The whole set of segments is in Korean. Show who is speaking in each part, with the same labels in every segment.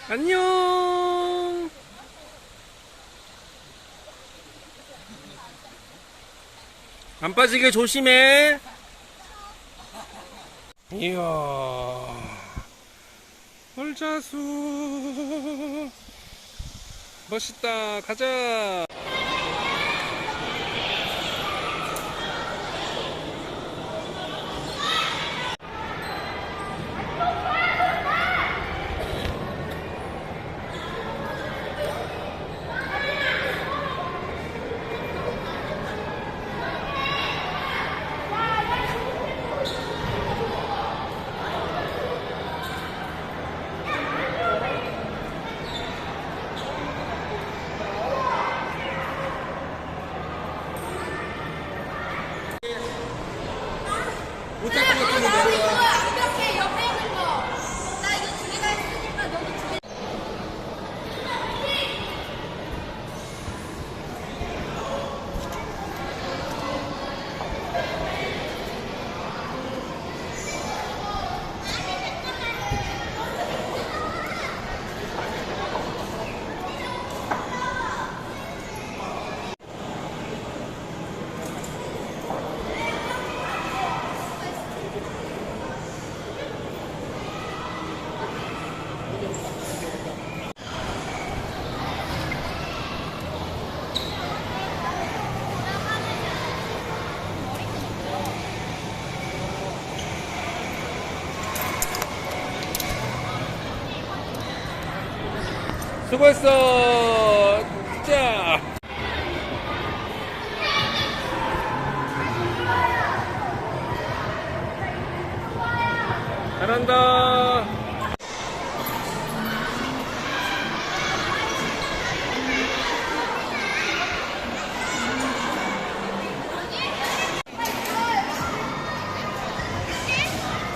Speaker 1: 안녕. 안 빠지게 조심해. 이야, 벌자수 멋있다. 가자. 못 잡은 것 때문에 내려와.
Speaker 2: 이렇게 옆에 있는 거. 나 이거 두 개가 있으니까 너도 두 개.
Speaker 1: 수고했어. 자. 잘한다.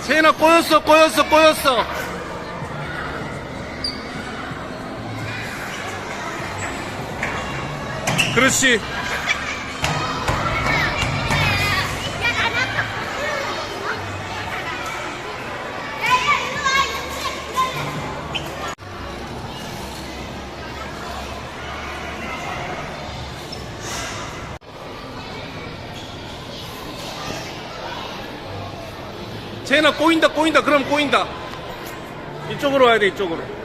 Speaker 1: 세인아, 꼬였어. 그렇지. 세인아, 꼬인다. 그럼 꼬인다. 이쪽으로 와야 돼, 이쪽으로.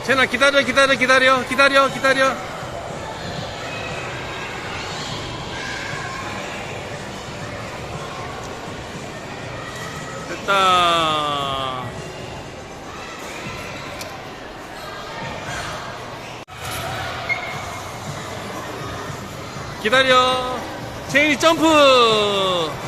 Speaker 1: 세인아, 기다려. 됐다. 기다려. 세인이 점프.